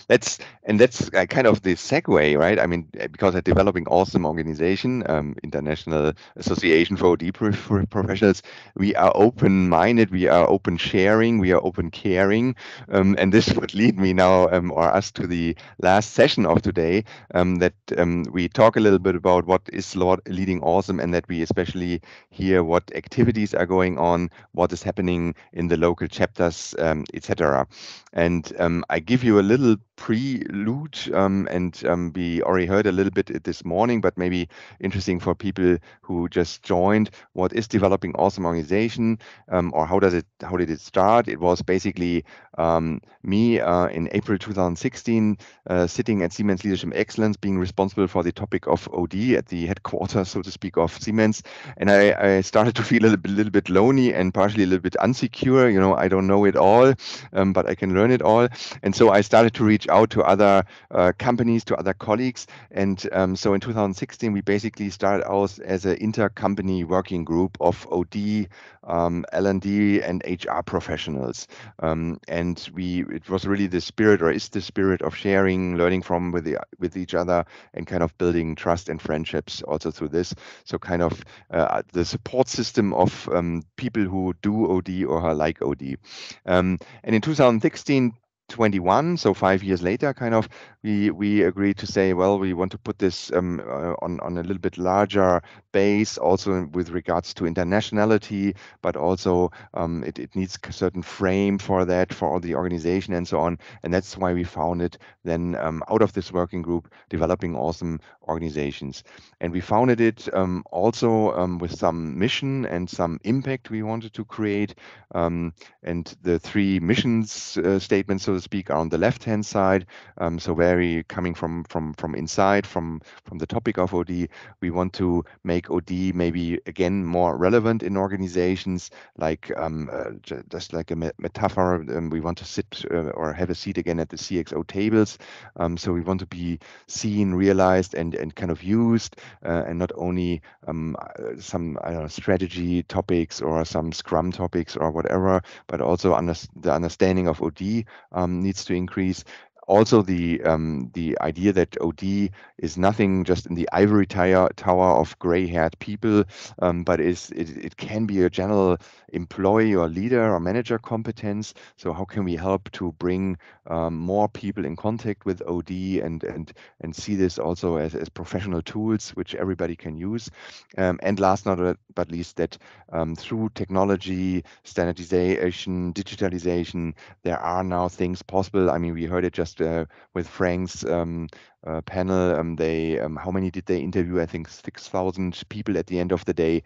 That's kind of the segue, right? I mean, because at Developing Awesome Organization, International Association for OD Professionals, we are open-minded, we are open sharing, we are open caring, and this would lead me now, or us, to the last session of today, that we talk a little bit about what is leading awesome, and that we especially hear what activities are going on, what is happening in the local chapters, etc. And I give you a little prelude, and we already heard a little bit it this morning, but maybe interesting for people who just joined. What is Developing Awesome Organization, or how did it start? It was basically me in April 2016, sitting at Siemens Leadership Excellence, being responsible for the topic of OD at the headquarters, so to speak, of Siemens. And I started to feel a little bit lonely and partially a little bit unsecure. You know, I don't know it all, but I can learn it all. And so I started to reach out to other companies, to other colleagues. And so in 2016, we basically started out as an inter-company working group of OD, L&D, and HR professionals. And it was really the spirit, or is the spirit, of sharing, learning from with each other, and kind of building trust and friendships also through this. So kind of the support system of people who do OD or are like OD. And in 2016, 21, so 5 years later, kind of, we agreed to say, well, we want to put this on a little bit larger base, also with regards to internationality, but also it needs a certain frame for that, for all the organization and so on. And that's why we founded then, out of this working group, Developing Awesome Organizations. And we founded it also with some mission and some impact we wanted to create. And the three missions statements, so to speak, are on the left-hand side. So very coming from inside, from the topic of OD. We want to make OD maybe again more relevant in organizations, like just like a metaphor. We want to sit or have a seat again at the CXO tables. So we want to be seen, realized, and kind of used, and not only some, I don't know, strategy topics or some Scrum topics or whatever, but also the understanding of OD needs to increase. Also, the idea that OD is nothing just in the ivory tower of gray-haired people, but it can be a general employee or leader or manager competence. So how can we help to bring more people in contact with OD, and see this also as professional tools which everybody can use. And last but least, that through technology, standardization, digitalization, there are now things possible. I mean, we heard it just with Frank's panel. How many did they interview? I think 6,000 people at the end of the day.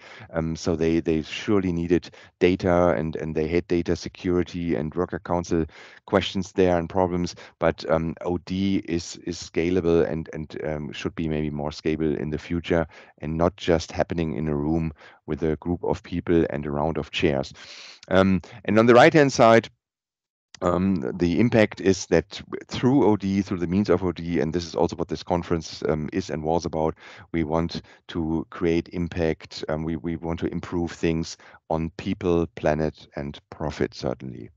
So they surely needed data, and they had data security and worker council questions there and problems. But OD is scalable, and should be maybe more scalable in the future, and not just happening in a room with a group of people and a round of chairs. And on the right-hand side, the impact is that through OD, through the means of OD, and this is also what this conference is and was about, we want to create impact. We want to improve things on people, planet, and profit, certainly.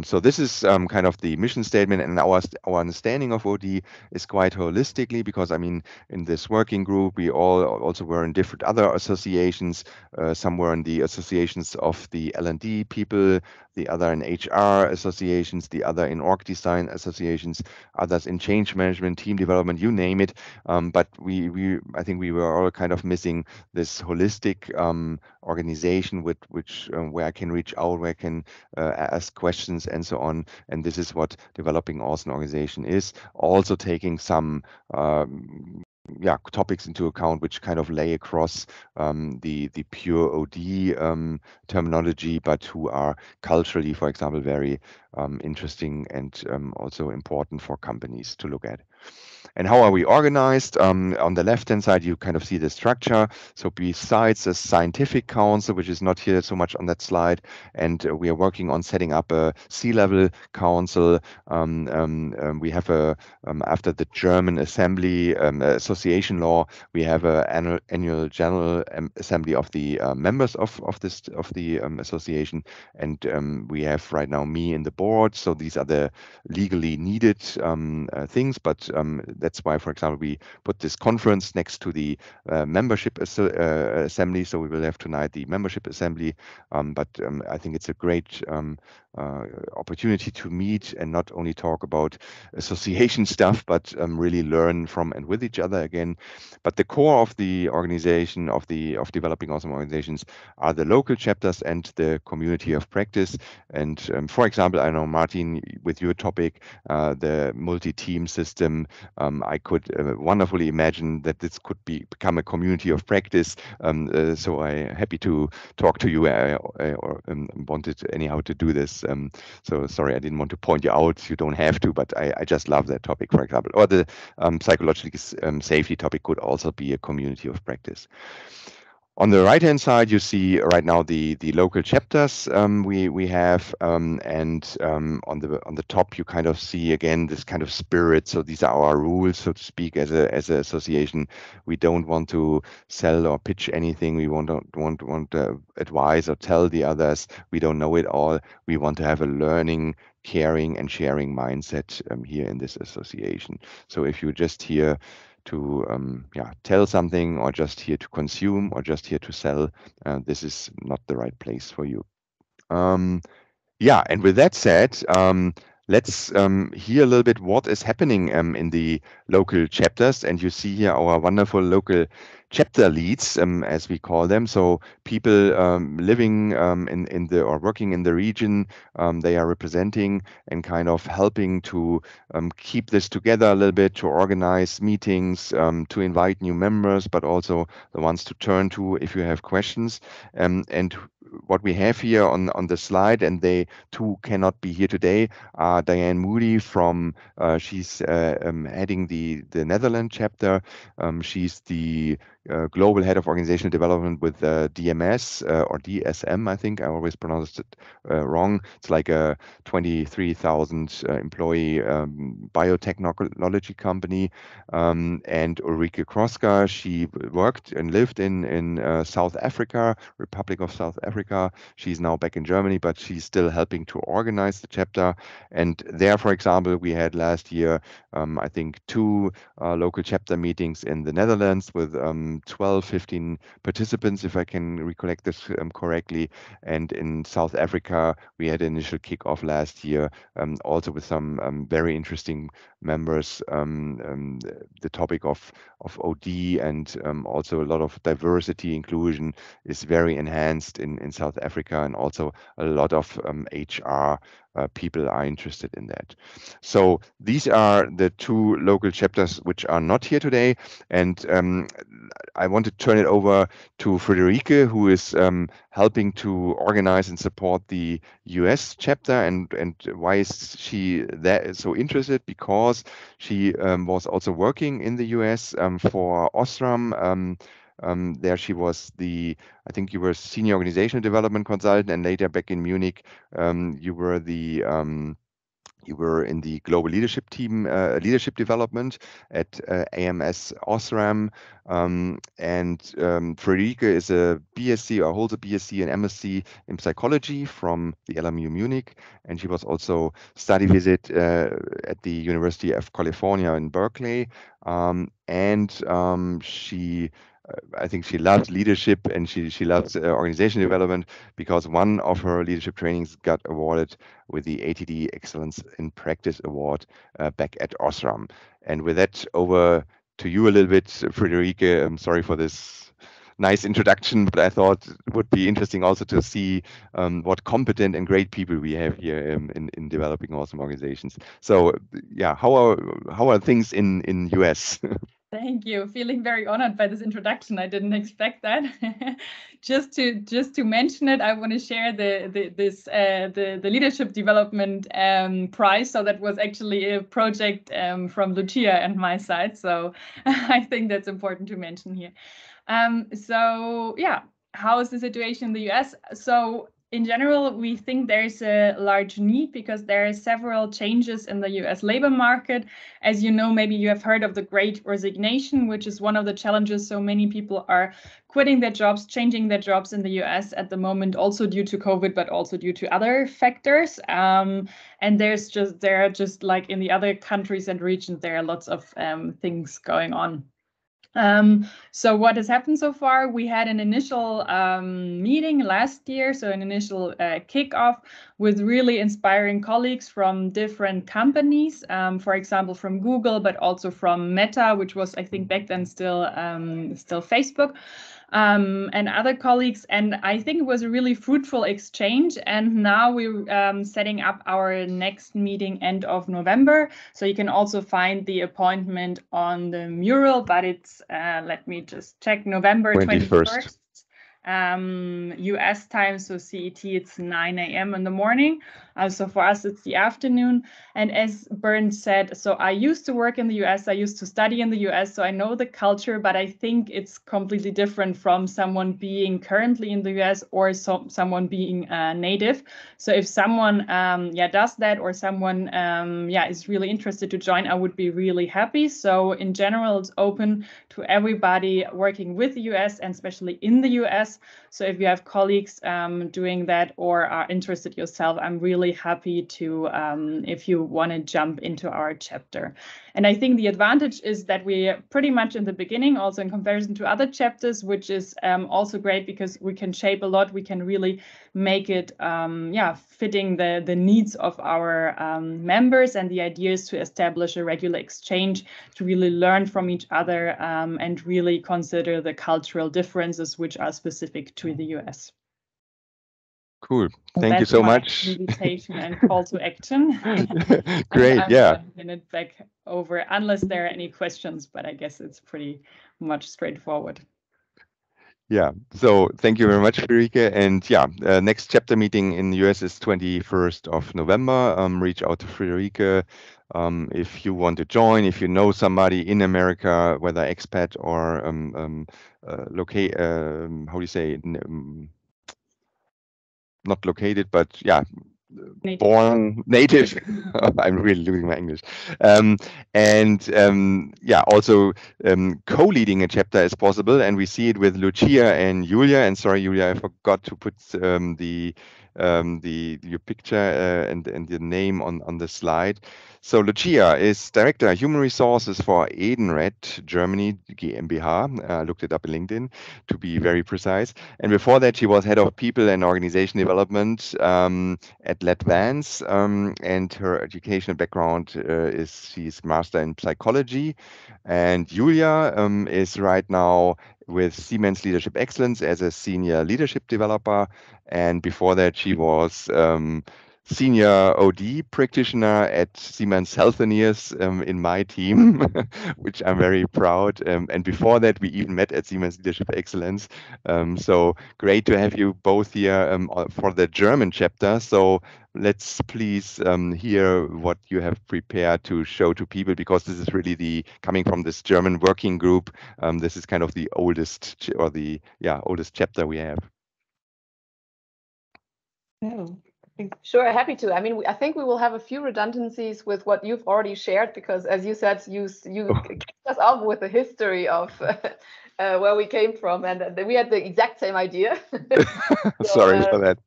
So this is kind of the mission statement, and our understanding of OD is quite holistically, because I mean, in this working group, we all also were in different other associations. Some were in the associations of the L&D people, the other in HR associations, the other in org design associations, others in change management, team development, you name it. But I think we were all kind of missing this holistic organization, which where I can reach out, where I can ask questions and so on. And this is what Developing Awesome Organization is. Also taking some topics into account which kind of lay across the pure OD terminology, but who are culturally, for example, very interesting and also important for companies to look at. And how are we organized? On the left-hand side, you kind of see the structure. So besides the scientific council, which is not here so much on that slide, and we are working on setting up a C-level council. We have after the German Assembly Association law, we have an annual general assembly of the members of the association, and we have right now me in the board. So these are the legally needed things, but that's why, for example, we put this conference next to the membership assembly. So we will have tonight the membership assembly, but I think it's a great opportunity to meet and not only talk about association stuff, but really learn from and with each other again. But the core of the organization of developing awesome organizations are the local chapters and the community of practice. And for example, I know Martin, with your topic, the multi-team system, I could wonderfully imagine that this could become a community of practice. So I'm happy to talk to you or wanted anyhow to do this. So sorry, I didn't want to point you out. You don't have to, but I just love that topic, for example. Or the psychological safety topic could also be a community of practice. On the right-hand side, you see right now the local chapters we have, and on the top you kind of see again this kind of spirit. So these are our rules, so to speak, as an association. We don't want to sell or pitch anything. We don't want to advise or tell the others. We don't know it all. We want to have a learning, caring, and sharing mindset here in this association. So if you just here to tell something, or just here to consume, or just here to sell, this is not the right place for you. And with that said, let's hear a little bit what is happening in the local chapters. And you see here our wonderful local chapter leads, as we call them. So people living in the or working in the region, they are representing and kind of helping to keep this together a little bit, to organize meetings, to invite new members, but also the ones to turn to if you have questions. And what we have here on the slide, and they too cannot be here today, are Diane Moody from, she's heading the Netherlands chapter. She's the global head of organizational development with DMS or DSM, I think. I always pronounced it wrong. It's like a 23,000 employee biotechnology company. And Ulrike Kroska, she worked and lived in South Africa, Republic of South Africa. She's now back in Germany, but she's still helping to organize the chapter. And there, for example, we had last year, I think, 2 local chapter meetings in the Netherlands with 12, 15 participants, if I can recollect this correctly. And in South Africa, we had an initial kickoff last year, also with some very interesting members. The topic of OD and also a lot of diversity inclusion is very enhanced in South Africa, and also a lot of HR people are interested in that. So these are the 2 local chapters which are not here today, and I want to turn it over to Friederike, who is helping to organize and support the US chapter. And why is she so interested? Because she was also working in the US for Osram. There she was I think you were senior organizational development consultant, and later back in Munich, you were in the global leadership team, leadership development at AMS Osram. Friederike is a BSc, or holds a BSc and MSc in psychology from the LMU Munich. And she was also study visit at the University of California in Berkeley. I think she loves leadership, and she loves organization development, because one of her leadership trainings got awarded with the ATD Excellence in Practice Award back at Osram. And with that, over to you a little bit, Friederike. I'm sorry for this nice introduction, but I thought it would be interesting also to see what competent and great people we have here in developing awesome organizations. So yeah, how are things in US? Thank you. Feeling very honored by this introduction. I didn't expect that. just to mention it, I want to share the leadership development prize. So that was actually a project from Lucia and my side. So I think that's important to mention here. So yeah, how is the situation in the US? So in general, we think there's a large need because there are several changes in the US labor market. As you know, maybe you have heard of the Great Resignation, which is one of the challenges. So many people are quitting their jobs, changing their jobs in the US at the moment, also due to COVID, but also due to other factors. And there are just like in the other countries and regions, there are lots of things going on. So what has happened so far? We had an initial meeting last year, so an initial kickoff with really inspiring colleagues from different companies, for example, from Google, but also from Meta, which was, I think, back then still Facebook. And other colleagues. And I think it was a really fruitful exchange. And now we're setting up our next meeting end of November. So you can also find the appointment on the mural, but it's, let me just check, November 21st. US time, so CET, it's 9 a.m. in the morning. So for us, it's the afternoon. And as Bernd said, so I used to work in the US, I used to study in the US, so I know the culture, but I think it's completely different from someone being currently in the US or someone being native. So if someone does that, or someone is really interested to join, I would be really happy. So in general, it's open to everybody working with the US and especially in the US. So if you have colleagues doing that or are interested yourself, I'm really happy to, if you want to jump into our chapter. And I think the advantage is that we're pretty much in the beginning, also in comparison to other chapters, which is also great because we can shape a lot. We can really make it, fitting the needs of our members. And the idea is to establish a regular exchange, to really learn from each other and really consider the cultural differences which are specific to the US. Cool. Thank you so much. Invitation and call to action. Great. Yeah. Hand it back over unless there are any questions, but I guess it's pretty much straightforward. Yeah. So thank you very much, Friederike. And yeah, next chapter meeting in the US is 21st of November. Reach out to Friederike if you want to join, if you know somebody in America, whether expat or locate, how do you say, not located, but yeah, born native. I'm really losing my English. Also co-leading a chapter is possible, and we see it with Lucia and Julia. And sorry, Julia, I forgot to put your picture and the name on the slide. So Lucia is Director of Human Resources for Edenred Germany GmbH. I looked it up in LinkedIn to be very precise. And before that, she was Head of People and Organization Development at Ledvance. And her educational background she's Master in Psychology. And Julia is right now with Siemens Leadership Excellence as a Senior Leadership Developer. And before that, she was Senior OD Practitioner at Siemens Healthineers in my team, which I'm very proud. And before that, we even met at Siemens Leadership Excellence. So great to have you both here for the German chapter. So let's please hear what you have prepared to show to people, because this is really coming from this German working group. This is kind of the oldest oldest chapter we have. Oh. Sure, happy to. I mean, I think we will have a few redundancies with what you've already shared, because as you said, you kicked us off with the history of where we came from, and we had the exact same idea. Sorry for that.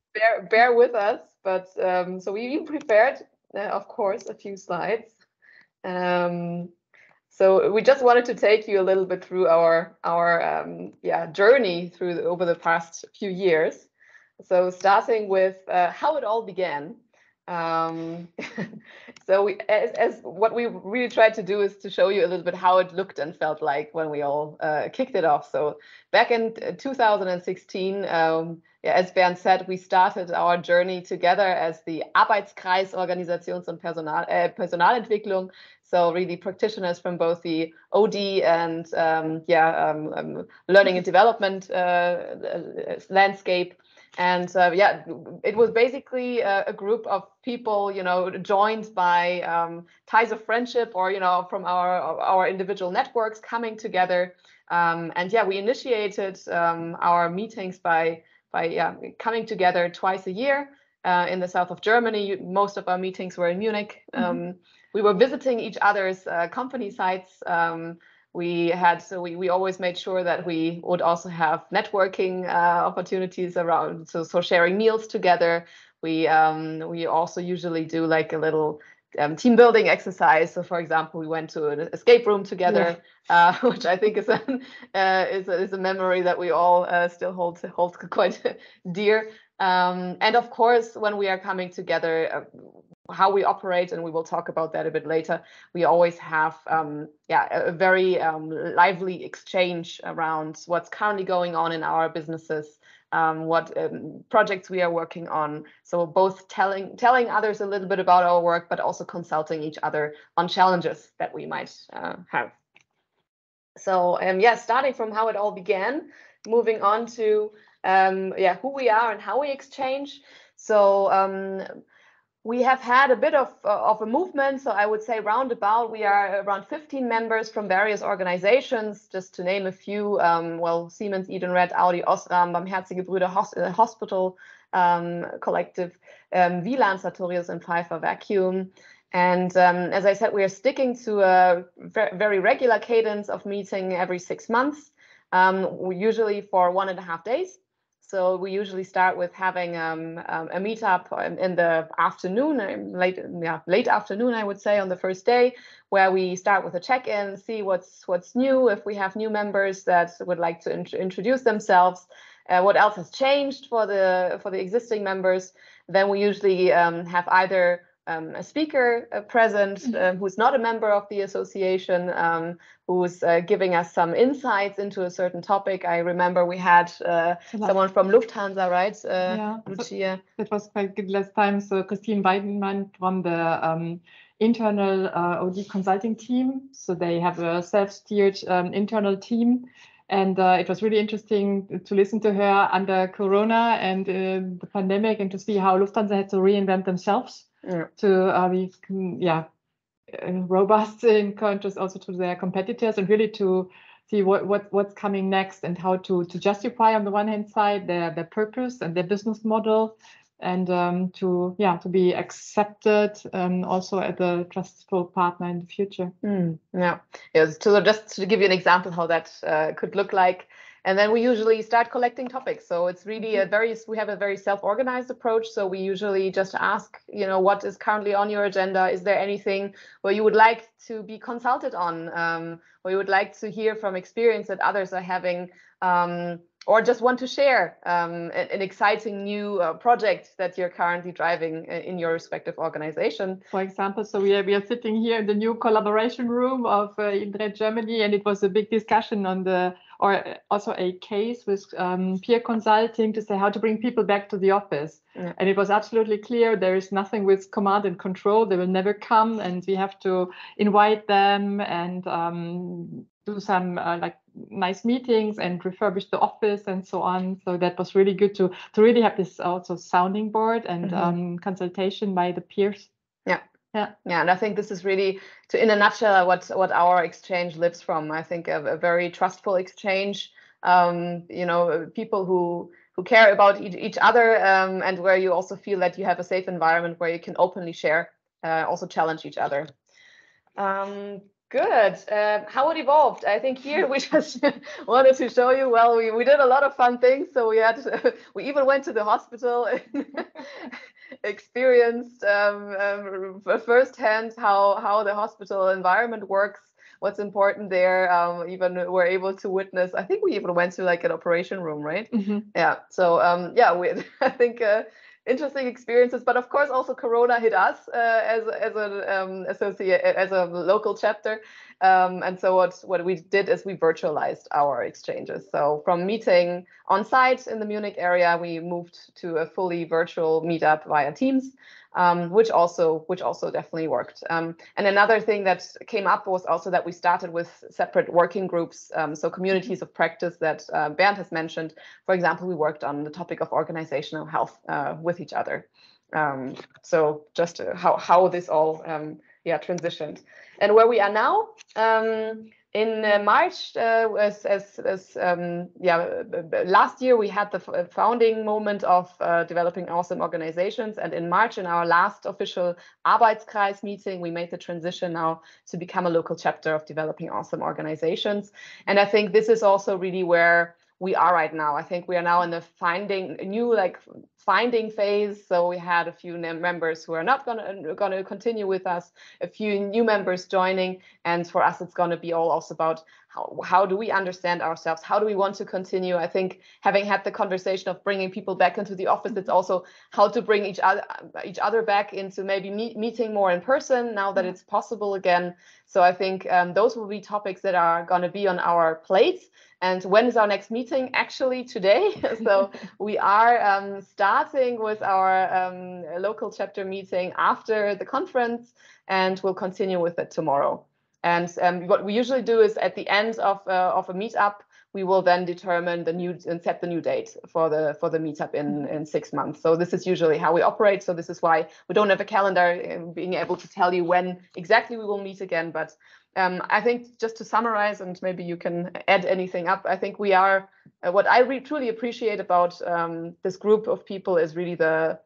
Bear with us. But so we prepared, of course, a few slides. So we just wanted to take you a little bit through our journey over the past few years. So starting with how it all began. Um, so as what we really tried to do is to show you a little bit how it looked and felt like when we all kicked it off. So back in 2016, yeah, as Bernd said, we started our journey together as the Arbeitskreis Organisations- und Personalentwicklung. So really practitioners from both the OD and learning and development landscape. And yeah, it was basically a group of people, joined by ties of friendship or, from our individual networks coming together. And yeah, we initiated our meetings by coming together twice a year in the south of Germany. Most of our meetings were in Munich. We were visiting each other's company sites. We always made sure that we would also have networking opportunities around, so sharing meals together. We also usually do like a little team building exercise. So for example, we went to an escape room together, which I think is a memory that we all still hold quite dear. And of course, when we are coming together, how we operate, and we will talk about that a bit later, we always have a very lively exchange around what's currently going on in our businesses, what projects we are working on. So both telling others a little bit about our work, but also consulting each other on challenges that we might have. So starting from how it all began, moving on to who we are and how we exchange. So we have had a bit of a movement. So I would say roundabout, we are around 15 members from various organizations, just to name a few. Siemens, Edenred, Audi, Osram, Barmherzige Brüder Hospital Collective, Wieland, Sartorius, and Pfeiffer Vacuum. And as I said, we are sticking to a very regular cadence of meeting every 6 months, usually for 1.5 days. So we usually start with having a meetup in the afternoon, late afternoon, I would say, on the first day, where we start with a check-in, see what's new, if we have new members that would like to introduce themselves, what else has changed for the existing members. Then we usually have either a speaker present who's not a member of the association, who's giving us some insights into a certain topic. I remember we had someone from Lufthansa, right? Lucia. That was quite good last time. So Christine Weidenmann from the internal OD consulting team. So they have a self-steered internal team. And it was really interesting to listen to her under Corona and the pandemic, and to see how Lufthansa had to reinvent themselves to be robust in contrast also to their competitors, and really to see what's coming next, and how to justify on the one hand side their purpose and their business model, and to be accepted also as a trustful partner in the future. So just to give you an example how that could look like. And then we usually start collecting topics. So it's really we have a very self-organized approach. So we usually just ask, what is currently on your agenda? Is there anything where you would like to be consulted on? Or you would like to hear from experience that others are having? Or just want to share an exciting new project that you're currently driving in your respective organization. For example, so we are sitting here in the new collaboration room of Edenred Germany, and it was a big discussion or also a case with peer consulting to say how to bring people back to the office. And it was absolutely clear there is nothing with command and control. They will never come, and we have to invite them and do some nice meetings and refurbish the office and so on. So that was really good to really have this also sounding board and consultation by the peers. Yeah, and I think this is really, in a nutshell, what our exchange lives from. I think a very trustful exchange. People who care about each other, and where you also feel that you have a safe environment where you can openly share, also challenge each other. Good. How it evolved? I think here we just wanted to show you. Well, we did a lot of fun things. So we even went to the hospital and experienced firsthand how the hospital environment works, what's important there. Even were able to witness. I think we even went to an operation room, right? Yeah. So I think interesting experiences. But of course, also Corona hit us as a local chapter. And so what we did is we virtualized our exchanges. So from meeting on site in the Munich area, we moved to a fully virtual meetup via Teams. Which also definitely worked. And another thing that came up was also that we started with separate working groups, so communities of practice that Bernd has mentioned. For example, we worked on the topic of organizational health with each other. So just how this all transitioned. And where we are now, in March, last year we had the founding moment of developing awesome organizations, and in March, in our last official Arbeitskreis meeting, we made the transition now to become a local chapter of developing awesome organizations. And I think this is also really where we are right now. I think we are now in the finding phase. So we had a few members who are not going to continue with us, a few new members joining, and for us it's going to be all also about how do we understand ourselves, how do we want to continue. I think having had the conversation of bringing people back into the office, it's also how to bring each other back into maybe meeting more in person now that it's possible again. So I think those will be topics that are going to be on our plates. And when is our next meeting? Actually today. So we are starting with our local chapter meeting after the conference, and we'll continue with it tomorrow. And what we usually do is at the end of a meetup, we will then determine and set the new date for the meetup in 6 months. So this is usually how we operate. So this is why we don't have a calendar being able to tell you when exactly we will meet again. But I think just to summarize, and maybe you can add anything up, I think we are, what I truly appreciate about this group of people is really the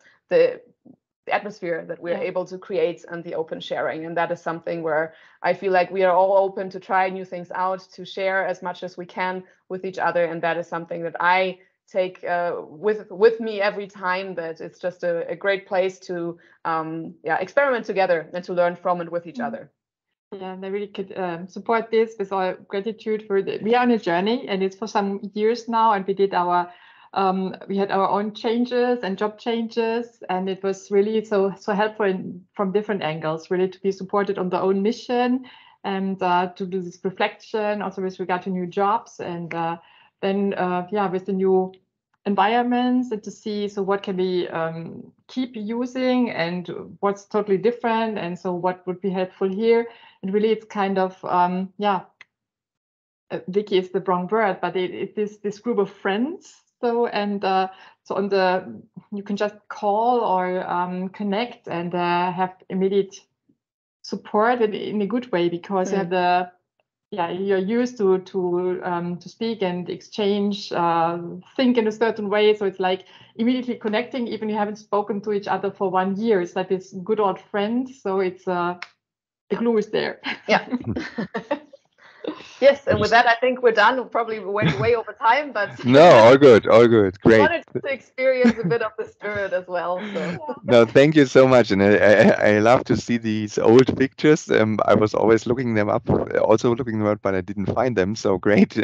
atmosphere that we're able to create and the open sharing. And that is something where I feel like we are all open to try new things out, to share as much as we can with each other. And that is something that I take with me every time, that it's just a great place to experiment together and to learn from and with each other. Yeah, and I really could support this with our gratitude for we are on a journey, and it's for some years now, and we did we had our own changes and job changes, and it was really so helpful from different angles, really to be supported on the own mission and to do this reflection also with regard to new jobs, and then with the new environments, and to see what can we keep using and what's totally different, and so what would be helpful here. And really it's kind of Wiki is the wrong word, but it is this group of friends. So you can just call or connect and have immediate support in a good way, because you have you're used to speak and exchange, think in a certain way. So it's like immediately connecting, even you haven't spoken to each other for 1 year. It's like this good old friend. So it's the glue is there. Yeah. Yes, and with that, I think we're done. We probably went way over time, but no, all good, great. Wanted to experience a bit of the spirit as well. So. No, thank you so much, and I love to see these old pictures. I was always looking them up, but I didn't find them. So great,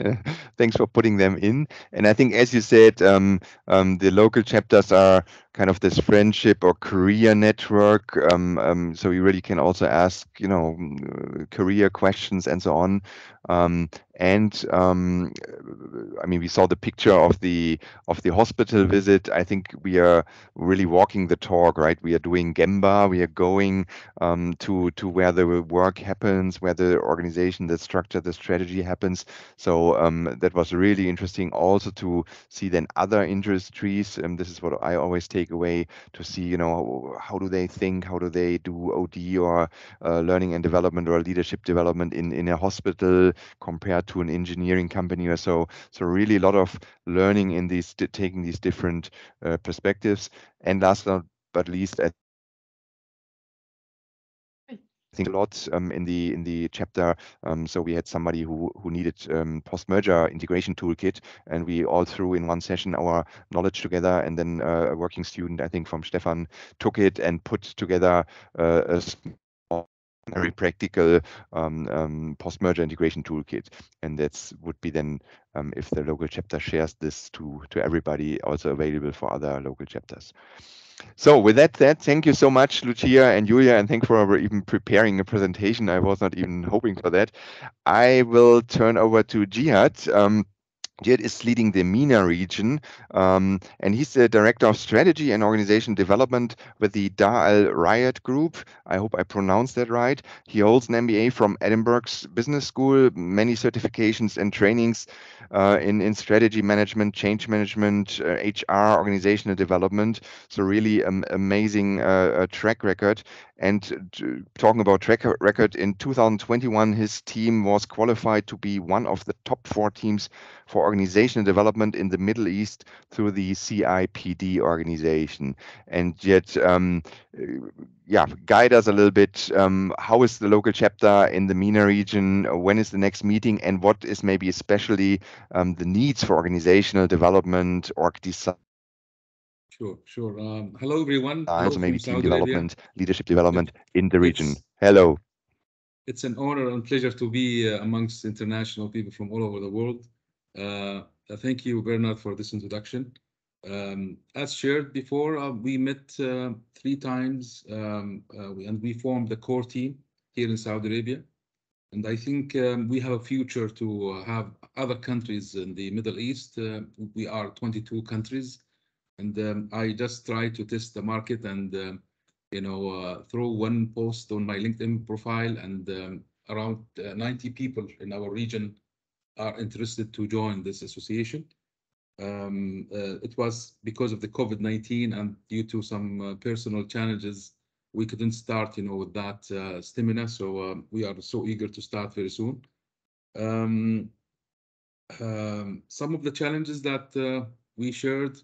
thanks for putting them in. And I think, as you said, the local chapters are kind of this friendship or career network. So you really can also ask, career questions and so on. We saw the picture of the hospital visit. I think we are really walking the talk, right? We are doing Gemba. We are going to where the work happens, where the organization, the structure, the strategy happens. So that was really interesting also to see then other industries. This is what I always take away, to see, how do they think, how do they do OD or learning and development or leadership development in a hospital compared to an engineering company or so. So really a lot of learning in these, taking these different perspectives. And last but least, I think a lot in the chapter. So we had somebody who needed post-merger integration toolkit, and we all threw in one session our knowledge together, and then a working student, I think from Stefan, took it and put together a small, very practical post-merger integration toolkit. And that's would be then, if the local chapter shares this to everybody, also available for other local chapters. So with that said, thank you so much, Lucia and Julia, and thanks for even preparing a presentation. I was not even hoping for that. I will turn over to Jihad. Jihad is leading the MENA region, and he's the Director of Strategy and Organization Development with the Dar Al Riyad Group. I hope I pronounced that right. He holds an MBA from Edinburgh's Business School, many certifications and trainings in strategy management, change management, HR, organizational development. So really amazing track record. And talking about track record, in 2021, his team was qualified to be one of the top 4 teams for organizational development in the Middle East through the CIPD organization. And yet, yeah, guide us a little bit. How is the local chapter in the MENA region? When is the next meeting? And what is maybe especially the needs for organizational development, org design, Sure. Hello, everyone. Hello also from maybe team Saudi Arabia. development, leadership development in the region? It's Hello. it's an honor and pleasure to be amongst international people from all over the world. Thank you, Bernard, for this introduction. As shared before, we met 3 times and we formed the core team here in Saudi Arabia. And I think we have a future to have other countries in the Middle East. We are 22 countries. And I just try to test the market and throw one post on my LinkedIn profile, and around 90 people in our region are interested to join this association. It was because of the COVID-19 and due to some personal challenges, we couldn't start, with that stamina. So we are so eager to start very soon. Some of the challenges that we shared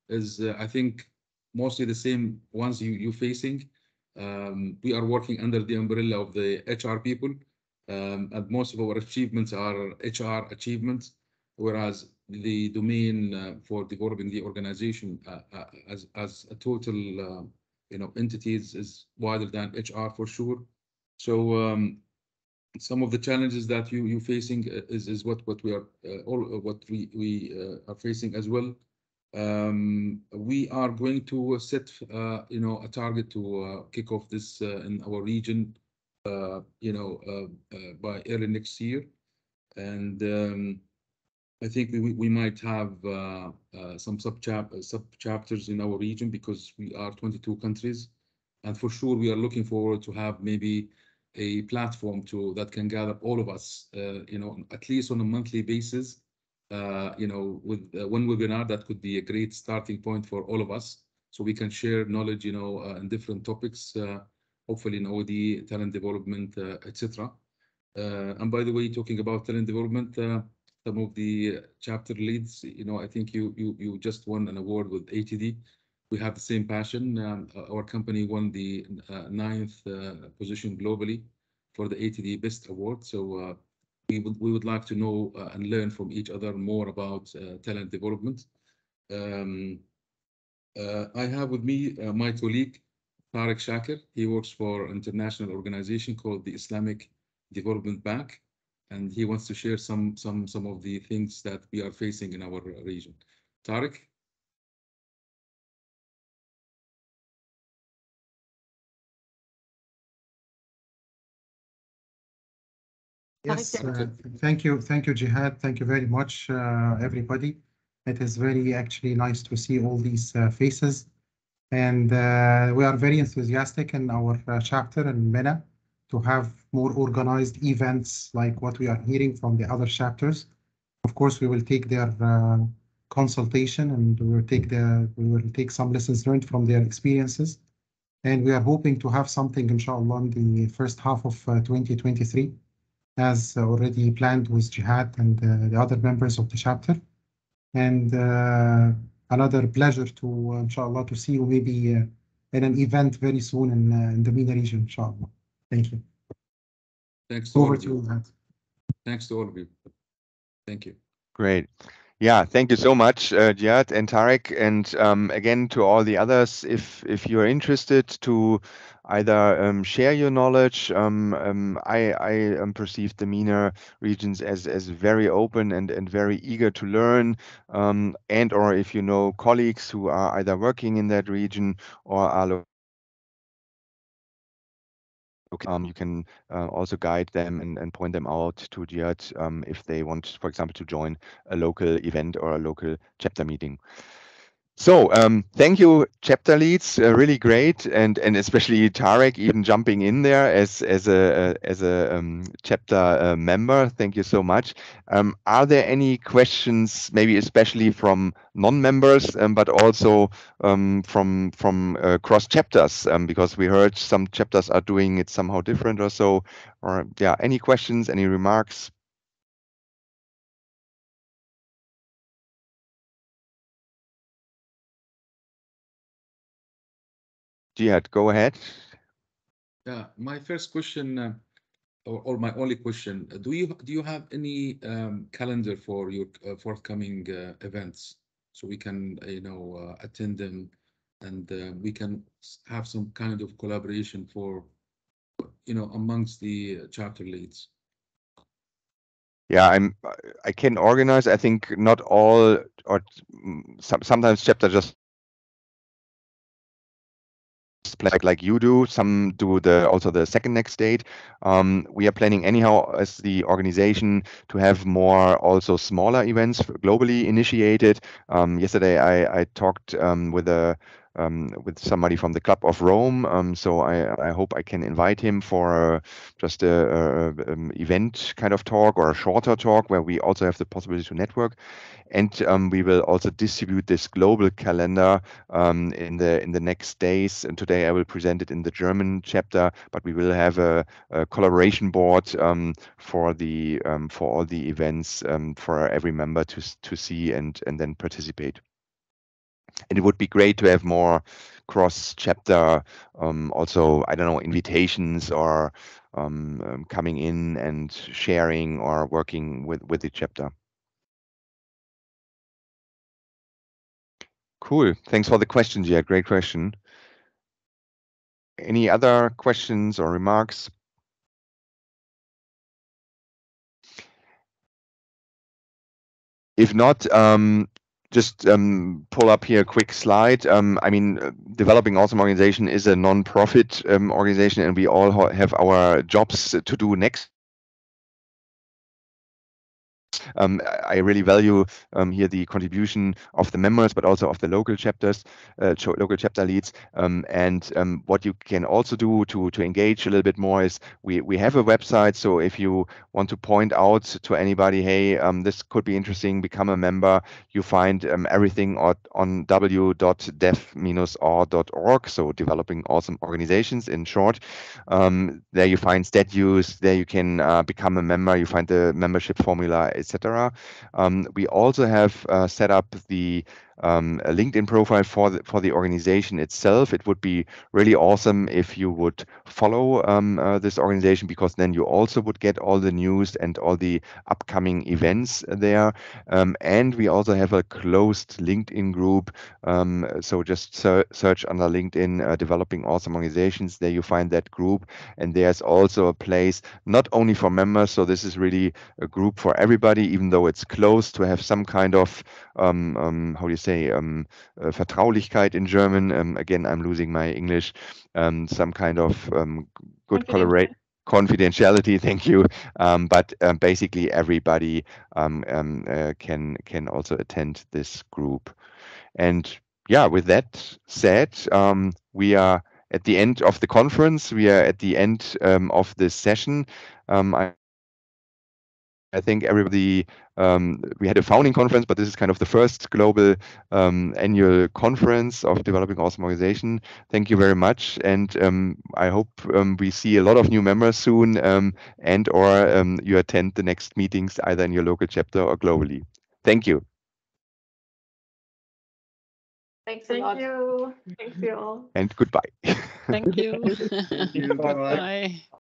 is, I think, mostly the same ones you're facing. We are working under the umbrella of the HR people, and most of our achievements are HR achievements, whereas the domain for developing the organization as a total, entities is wider than HR for sure. So some of the challenges that you're facing is what we are what we are facing as well. We are going to set a target to kick off this in our region by early next year, and I think we might have some sub chapters in our region because we are 22 countries, and for sure we are looking forward to have maybe a platform that can gather all of us, at least on a monthly basis, with one webinar that could be a great starting point for all of us, so we can share knowledge, in different topics, hopefully in OD, talent development, etc. And by the way, talking about talent development, some of the chapter leads, I think you just won an award with ATD. We have the same passion. Our company won the 9th position globally for the ATD Best Award. So we would like to know and learn from each other more about talent development. I have with me my colleague Tariq Shakir. He works for an international organization called the Islamic Development Bank, and he wants to share some of the things that we are facing in our region. Tariq? Yes, thank you, Jihad. Thank you very much, everybody. It is very actually nice to see all these faces, and we are very enthusiastic in our chapter in MENA to have more organized events like what we are hearing from the other chapters. Of course, we will take their consultation, and we will take some lessons learned from their experiences, and we are hoping to have something, inshallah, in the first half of 2023. As already planned with Jihad and the other members of the chapter. And another pleasure to, inshallah, to see you maybe in an event very soon in the MENA region, inshallah. Thank you. Thanks to all Over of to you. you, Jihad. Thanks to all of you. Thank you. Great. Yeah, thank you so much, Jihad and Tarek. And again, to all the others, if you're interested to either share your knowledge, I perceive the MENA regions as very open and very eager to learn. And or if you know colleagues who are either working in that region or are you can also guide them and point them out to Jihad if they want, for example, to join a local event or a local chapter meeting. So thank you, chapter leads, really great, and especially Tarek even jumping in there as a chapter member. Thank you so much. Are there any questions, maybe especially from non-members, but also from cross chapters? Because we heard some chapters are doing it somehow different or so. Or yeah, any questions, any remarks? Jihad, go ahead. Yeah, my first question, or my only question, do you have any calendar for your forthcoming events, so we can attend them, and we can have some kind of collaboration for amongst the chapter leads? Yeah, I can organize. I think not all, or sometimes chapter just like you do. Some do also the second next date. We are planning anyhow as the organization to have more also smaller events globally initiated. Yesterday I talked with somebody from the Club of Rome. So I hope I can invite him for just a event kind of talk or a shorter talk where we also have the possibility to network. And we will also distribute this global calendar in the next days. And today I will present it in the German chapter, but we will have a collaboration board for all the events for every member to see and then participate. And it would be great to have more cross chapter, also, I don't know, invitations or coming in and sharing or working with the chapter. Cool. Thanks for the question, Gia. Great question. Any other questions or remarks? If not, just pull up here a quick slide. I mean, Developing Awesome Organization is a non-profit organization, and we all have our jobs to do next. I really value here the contribution of the members, but also of the local chapters, local chapter leads. And what you can also do to engage a little bit more is we have a website. So if you want to point out to anybody, hey, this could be interesting, become a member, you find everything on w.dev-or.org. So Developing Awesome Organizations in short. There you find statutes, there you can become a member, you find the membership formula, etc. We also have set up the a LinkedIn profile for the organization itself. It would be really awesome if you would follow this organization, because then you also would get all the news and all the upcoming events there. And we also have a closed LinkedIn group. So just search under LinkedIn Developing Awesome Organizations. There you find that group. And there's also a place not only for members. So this is really a group for everybody, even though it's closed, to have some kind of how do you say, Vertraulichkeit in German. Again, I'm losing my English. Some kind of good confidentiality. Thank you. But basically, everybody can also attend this group. And yeah, with that said, we are at the end of the conference. We are at the end of this session. I think everybody, we had a founding conference, but this is kind of the first global annual conference of Developing Awesome Organization. Thank you very much. And I hope we see a lot of new members soon, and or you attend the next meetings either in your local chapter or globally. Thank you. Thanks a lot. Thank you. Thanks you all. And goodbye. Thank you. Thank you. Bye-bye. Bye.